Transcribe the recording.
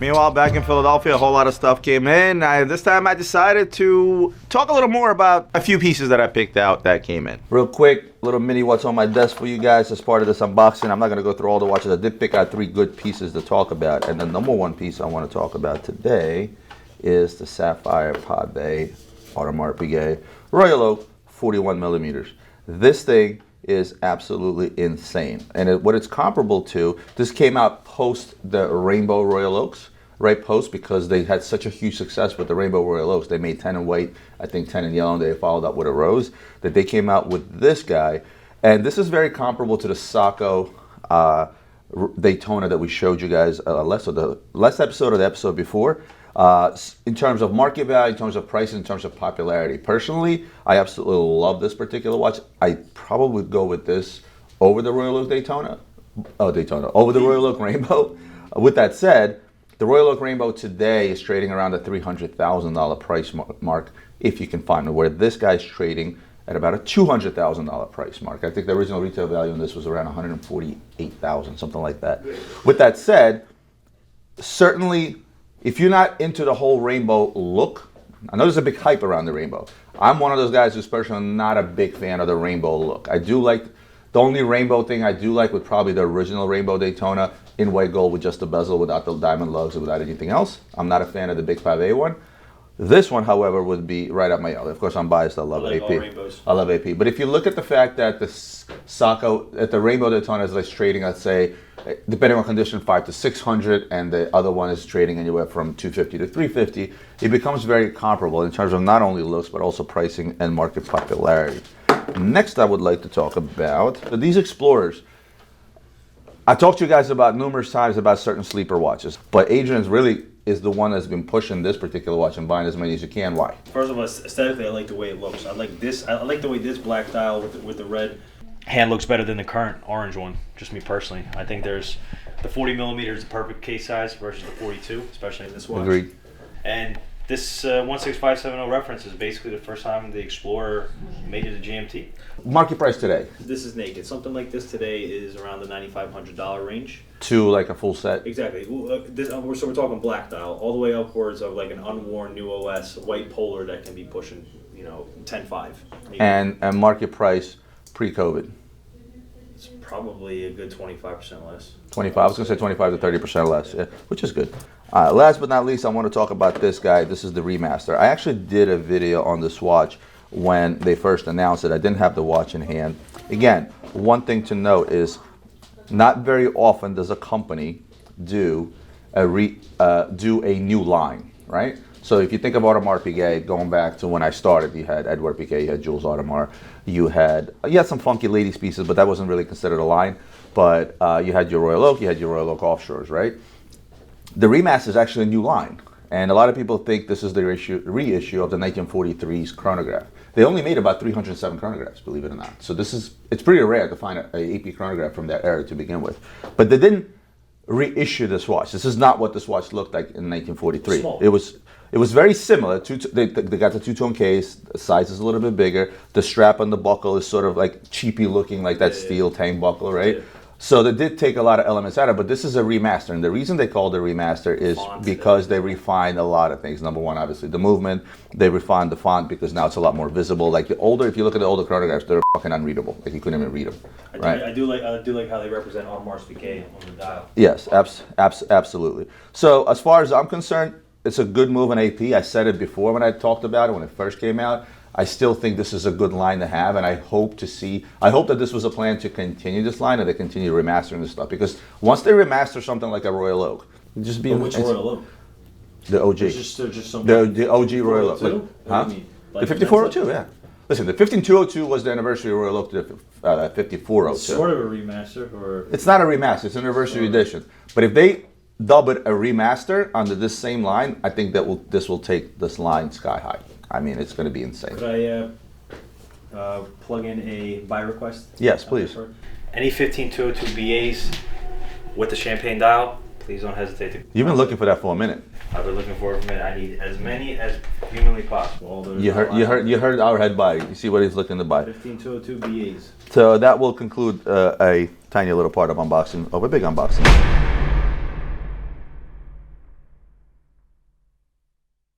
Meanwhile, back in Philadelphia, a whole lot of stuff came in. This time I decided to talk a little more about a few pieces that I picked out that came in. Real quick, little mini what's on my desk for you guys as part of this unboxing. I'm not going to go through all the watches. I did pick out 3 good pieces to talk about. And the number one piece I want to talk about today is the Sapphire Pave Audemars Piguet Royal Oak 41 millimeters. This thing is absolutely insane. And what it's comparable to, this came out post the Rainbow Royal Oaks, right? Post, because they had such a huge success with the Rainbow Royal Oaks. They made 10 in white, I think 10 in yellow, and they followed up with a rose, that they came out with this guy. And this is very comparable to the Sacco Daytona that we showed you guys last episode or the episode before. In terms of market value, in terms of price, in terms of popularity. Personally, I absolutely love this particular watch. I probably would go with this over the Royal Oak Daytona. Over the Royal Oak Rainbow. With that said, the Royal Oak Rainbow today is trading around the $300,000 price mark, if you can find it, where this guy's trading at about a $200,000 price mark. I think the original retail value on this was around $148,000, something like that. With that said, certainly, if you're not into the whole rainbow look, I know there's a big hype around the rainbow. I'm one of those guys who's personally not a big fan of the rainbow look. I do like, the only rainbow thing I do like would probably the original Rainbow Daytona in white gold with just the bezel, without the diamond lugs, or without anything else. I'm not a fan of the big Pave one. This one, however, would be right up my alley. Of course, I'm biased. I love AP. I love AP. But if you look at the fact that the Sacco, at the Rainbow Daytona is like trading, I'd say, depending on condition, 500 to 600, and the other one is trading anywhere from 250 to 350, it becomes very comparable in terms of not only looks, but also pricing and market popularity. Next, I would like to talk about these Explorers. I talked to you guys about numerous times about certain sleeper watches, but Adrian's really is the one that's been pushing this particular watch and buying as many as you can. Why? First of all, aesthetically, I like the way it looks. I like this. I like the way this black dial with the red hand looks better than the current orange one. Just me personally. I think there's the 40 millimeter is the perfect case size versus the 42, especially in this watch. Agreed. And this 16570 reference is basically the first time the Explorer made it a GMT. Market price today? This is naked. Something like this today is around the $9,500 range. To like a full set? Exactly. So we're talking black dial, all the way upwards of like an unworn new OS white Polar that can be pushing, 10.5. And market price pre-COVID? It's probably a good 25% less. 25. I was going to say 25 to 30% less, yeah, which is good. Last but not least, I want to talk about this guy. This is the Remaster. I actually did a video on this watch when they first announced it. I didn't have the watch in hand. Again, one thing to note is not very often does a company do a new line, right? So if you think of Audemars Piguet, going back to when I started, you had Edouard Piguet, you had Jules Audemars, you had some funky ladies pieces, but that wasn't really considered a line. But you had your Royal Oak, you had your Royal Oak Offshores, right? The Remaster is actually a new line, and a lot of people think this is the reissue of the 1943's chronograph. They only made about 307 chronographs, believe it or not. So it's pretty rare to find a AP chronograph from that era to begin with. But they didn't reissue this watch. This is not what this watch looked like in 1943. Small. It was very similar. They got the two-tone case. The size is a little bit bigger. The strap on the buckle is sort of like cheapy looking, like that steel tang buckle, right? Yeah. So they did take a lot of elements out of it, but this is a remaster. And the reason they called it a remaster is because they refined a lot of things. Number one, obviously, the movement. They refined the font because now it's a lot more visible. Like if you look at the older chronographs, they're fucking unreadable. Like you couldn't even read them. I do like how they represent Audemars Piguet on the dial. Yes, absolutely. So as far as I'm concerned, it's a good move in AP. I said it before when I talked about it when it first came out. I still think this is a good line to have, and I hope that this was a plan to continue this line and they continue remastering this stuff. Because once they remaster something like a Royal Oak, just be which Royal Oak? The OG. The OG Royal Oak. Huh? The 5402, yeah. Listen, the 15202 was the anniversary of Royal Oak to the 5402. It's sort of a remaster, or it's not a remaster. It's an anniversary edition. But if they dub it a remaster under this same line, I think that this will take this line sky high. I mean, it's going to be insane. Could I plug in a buy request? Yes, please. Any 15202 BAs with the champagne dial, please don't hesitate to. You've been looking for that for a minute. I've been looking for it for a minute. I need as many as humanly possible. You heard our head buy. You see what he's looking to buy. 15202 BAs. So that will conclude a tiny little part of unboxing, of a big unboxing.